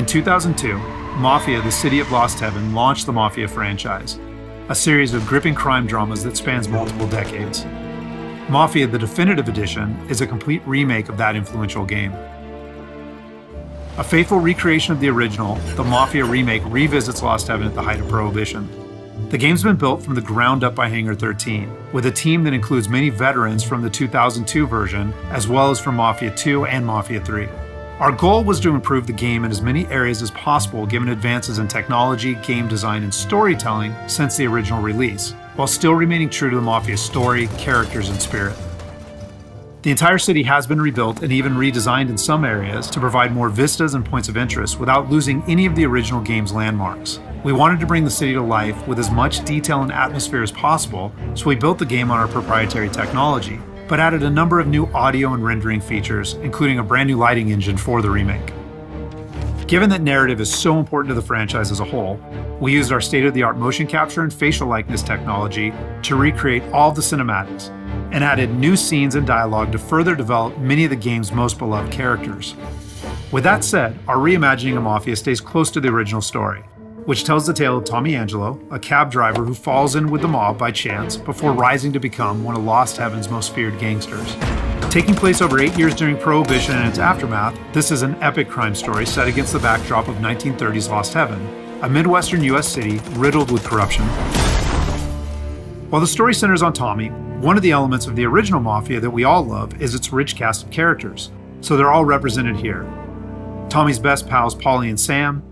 In 2002, Mafia: The City of Lost Heaven launched the Mafia franchise, a series of gripping crime dramas that spans multiple decades. Mafia: The Definitive Edition is a complete remake of that influential game. A faithful recreation of the original, the Mafia Remake revisits Lost Heaven at the height of Prohibition. The game's been built from the ground up by Hangar 13, with a team that includes many veterans from the 2002 version, as well as from Mafia 2 and Mafia 3. Our goal was to improve the game in as many areas as possible given advances in technology, game design, and storytelling since the original release, while still remaining true to the Mafia story, characters, and spirit. The entire city has been rebuilt and even redesigned in some areas to provide more vistas and points of interest without losing any of the original game's landmarks. We wanted to bring the city to life with as much detail and atmosphere as possible, so we built the game on our proprietary technology, but added a number of new audio and rendering features, including a brand new lighting engine for the remake. Given that narrative is so important to the franchise as a whole, we used our state-of-the-art motion capture and facial likeness technology to recreate all the cinematics, and added new scenes and dialogue to further develop many of the game's most beloved characters. With that said, our reimagining of Mafia stays close to the original story, which tells the tale of Tommy Angelo, a cab driver who falls in with the mob by chance before rising to become one of Lost Heaven's most feared gangsters. Taking place over 8 years during Prohibition and its aftermath, this is an epic crime story set against the backdrop of 1930s Lost Heaven, a Midwestern US city riddled with corruption. While the story centers on Tommy, one of the elements of the original Mafia that we all love is its rich cast of characters, so they're all represented here. Tommy's best pals Paulie and Sam,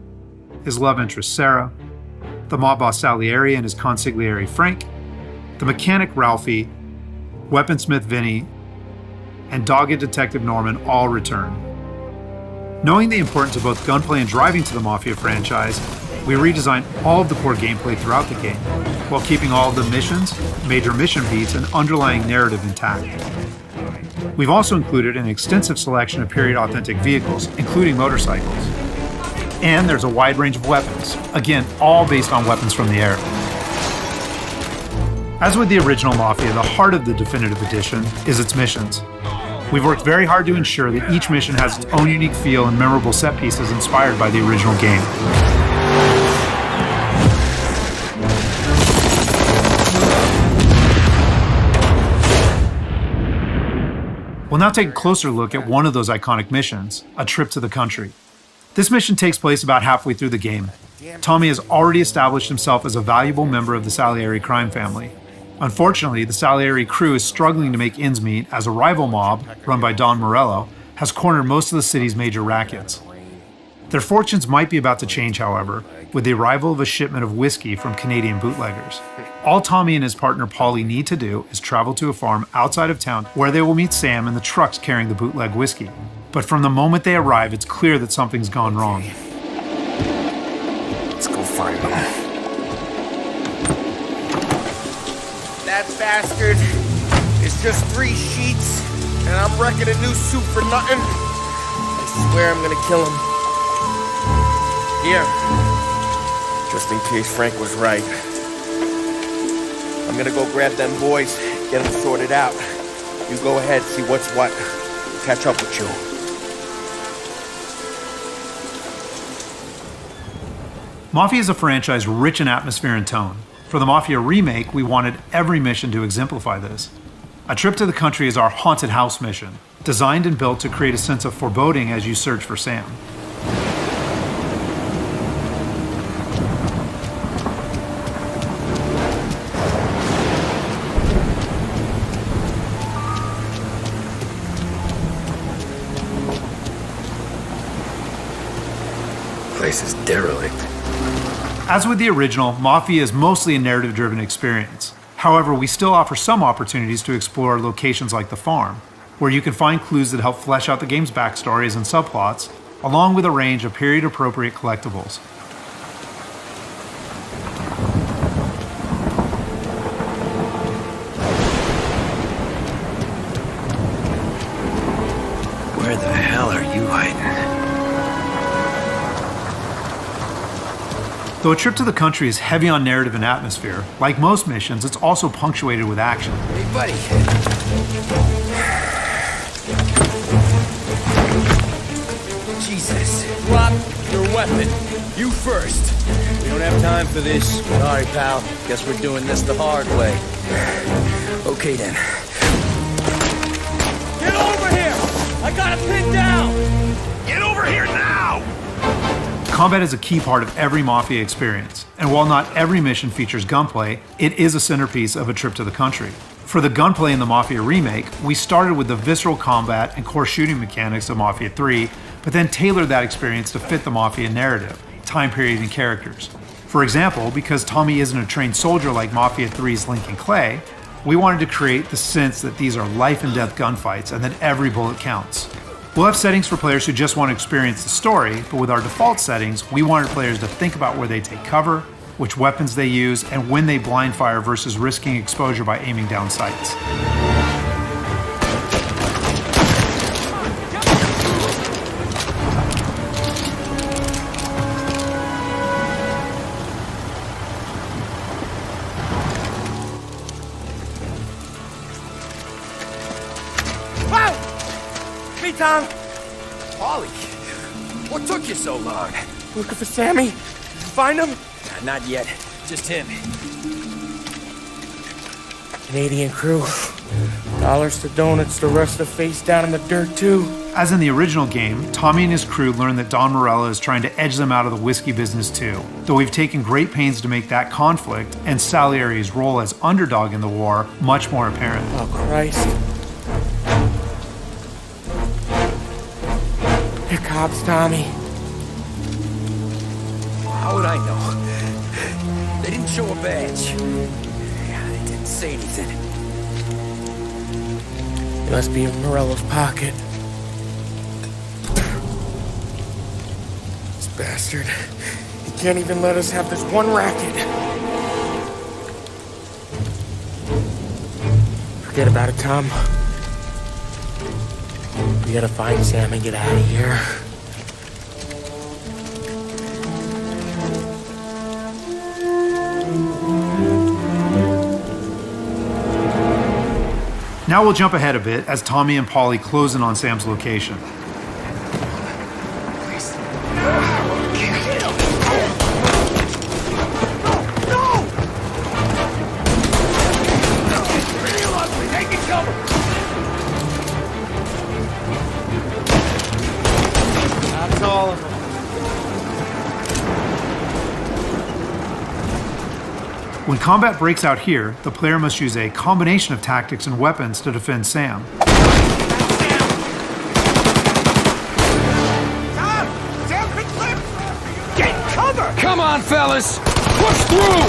his love interest Sarah, the mob boss Salieri and his consigliere Frank, the mechanic Ralphie, weaponsmith Vinny, and dogged detective Norman all return. Knowing the importance of both gunplay and driving to the Mafia franchise, we redesigned all of the core gameplay throughout the game, while keeping all of the missions, major mission beats, and underlying narrative intact. We've also included an extensive selection of period-authentic vehicles, including motorcycles. And there's a wide range of weapons, again, all based on weapons from the era. As with the original Mafia, the heart of the Definitive Edition is its missions. We've worked very hard to ensure that each mission has its own unique feel and memorable set pieces inspired by the original game. We'll now take a closer look at one of those iconic missions, A Trip to the Country. This mission takes place about halfway through the game. Tommy has already established himself as a valuable member of the Salieri crime family. Unfortunately, the Salieri crew is struggling to make ends meet as a rival mob, run by Don Morello, has cornered most of the city's major rackets. Their fortunes might be about to change, however, with the arrival of a shipment of whiskey from Canadian bootleggers. All Tommy and his partner Paulie need to do is travel to a farm outside of town where they will meet Sam and the trucks carrying the bootleg whiskey. But from the moment they arrive, it's clear that something's gone wrong. Let's go find them. That bastard is just 3 sheets, and I'm wrecking a new suit for nothing. I swear I'm gonna kill him. Here, just in case Frank was right. I'm gonna go grab them boys, get them sorted out. You go ahead, see what's what. Catch up with you. Mafia is a franchise rich in atmosphere and tone. For the Mafia Remake, we wanted every mission to exemplify this. A Trip to the Country is our haunted house mission, designed and built to create a sense of foreboding as you search for Sam. Place is derelict. As with the original, Mafia is mostly a narrative-driven experience. However, we still offer some opportunities to explore locations like the farm, where you can find clues that help flesh out the game's backstories and subplots, along with a range of period-appropriate collectibles. Where the hell are you hiding? Though A Trip to the Country is heavy on narrative and atmosphere, like most missions, it's also punctuated with action. Hey, buddy. Jesus. Drop your weapon. You first. We don't have time for this. Sorry, pal. Guess we're doing this the hard way. Okay then. Get over here! I got it pinned down! Get over here now! Combat is a key part of every Mafia experience, and while not every mission features gunplay, it is a centerpiece of a trip to the country. For the gunplay in the Mafia Remake, we started with the visceral combat and core shooting mechanics of Mafia 3, but then tailored that experience to fit the Mafia narrative, time period, and characters. For example, because Tommy isn't a trained soldier like Mafia 3's Lincoln Clay, we wanted to create the sense that these are life and death gunfights and that every bullet counts. We'll have settings for players who just want to experience the story, but with our default settings, we wanted players to think about where they take cover, which weapons they use, and when they blind fire versus risking exposure by aiming down sights. Hey, Tom! Ollie, what took you so long? Looking for Sammy? Did you find him? Not yet. Just him. Canadian crew. Dollars to donuts, the rest of the face down in the dirt, too. As in the original game, Tommy and his crew learn that Don Morello is trying to edge them out of the whiskey business too, though we've taken great pains to make that conflict and Salieri's role as underdog in the war much more apparent. Oh, Christ. They're cops, Tommy. How would I know? They didn't show a badge. Yeah, they didn't say anything. It must be in Morello's pocket. This bastard. He can't even let us have this one racket. Forget about it, Tom. We gotta find Sam and get out of here. Now we'll jump ahead a bit as Tommy and Polly close in on Sam's location. When combat breaks out here, the player must use a combination of tactics and weapons to defend Sam. Get cover! Come on, fellas! Push through!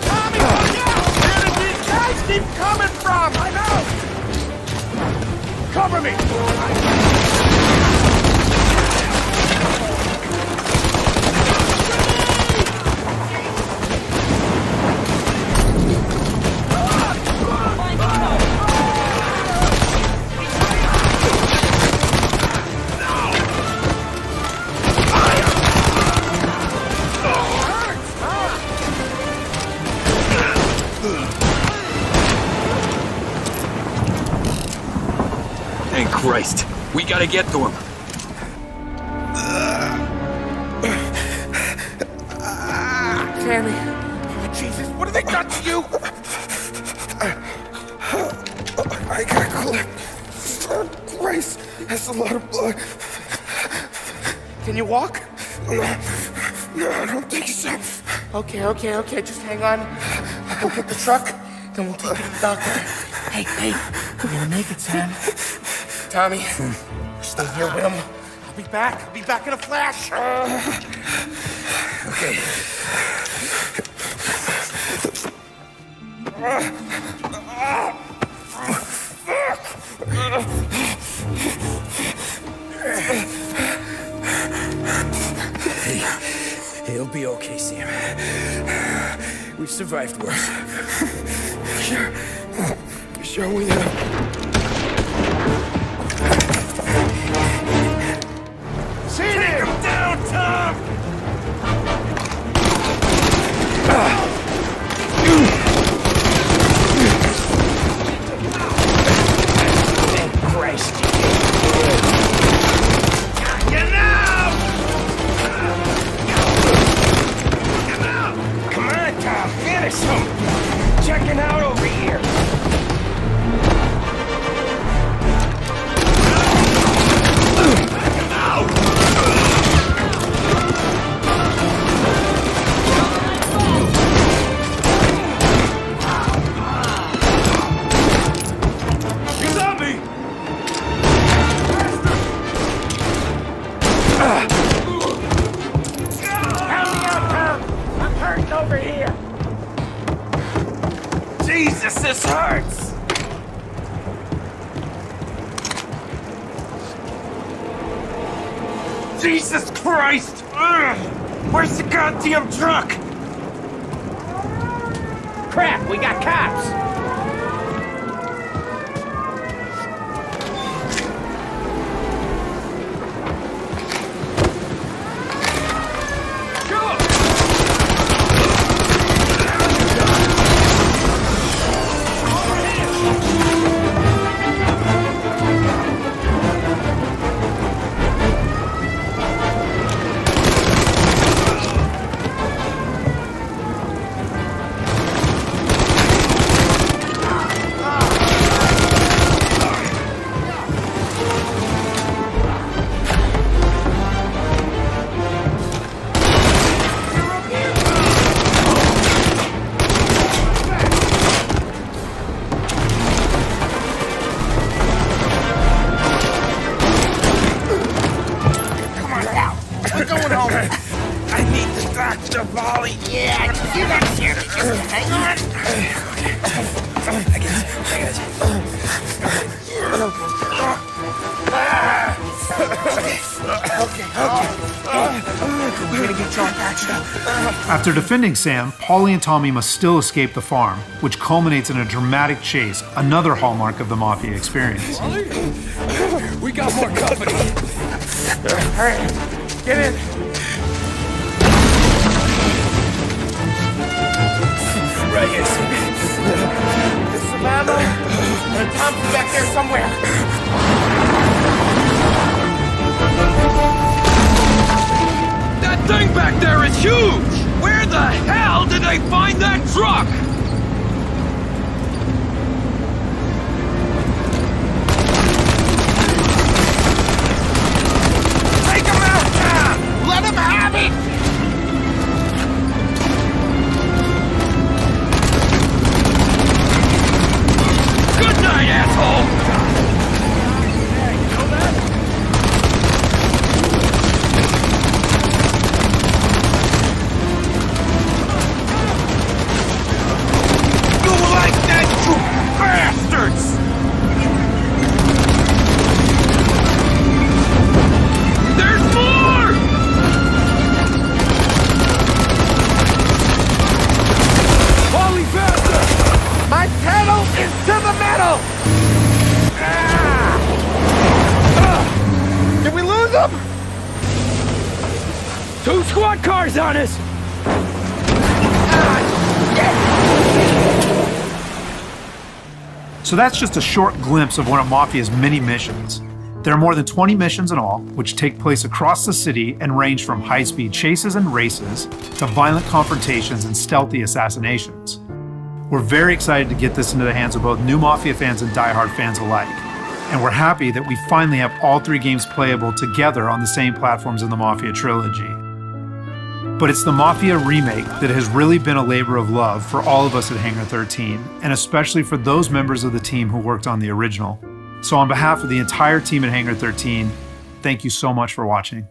Tommy, look out! Where did these guys keep coming from? I know! Cover me! Thank Christ. We gotta get to him. Sammy. Oh, Jesus, what have they done to you? I got clipped. Oh, Christ, that's a lot of blood. Can you walk? No, I don't think so. Okay, just hang on. I'll go get the truck, then we'll take you to the doctor. Hey, we're gonna make it, Sam. Tommy, stay here with him. I'll be back in a flash. Okay. Hey, it'll be okay, Sam. We've survived worse. Sure we have. Take him down, Tom! Thank Christ. Jesus Christ! Ugh. Where's the goddamn truck? Crap, we got cops! After defending Sam, Paulie and Tommy must still escape the farm, which culminates in a dramatic chase, another hallmark of the Mafia experience. We got more company. Alright, get in. Right here. There's some ammo and a Thompson back there somewhere. That thing back there is huge! Where the hell did they find that truck? Take him out, Tom! Let him have it! Good night, asshole! Two squad cars on us! So that's just a short glimpse of one of Mafia's many missions. There are more than 20 missions in all, which take place across the city and range from high-speed chases and races to violent confrontations and stealthy assassinations. We're very excited to get this into the hands of both new Mafia fans and die-hard fans alike. And we're happy that we finally have all three games playable together on the same platforms in the Mafia trilogy. But it's the Mafia Remake that has really been a labor of love for all of us at Hangar 13, and especially for those members of the team who worked on the original. So on behalf of the entire team at Hangar 13, thank you so much for watching.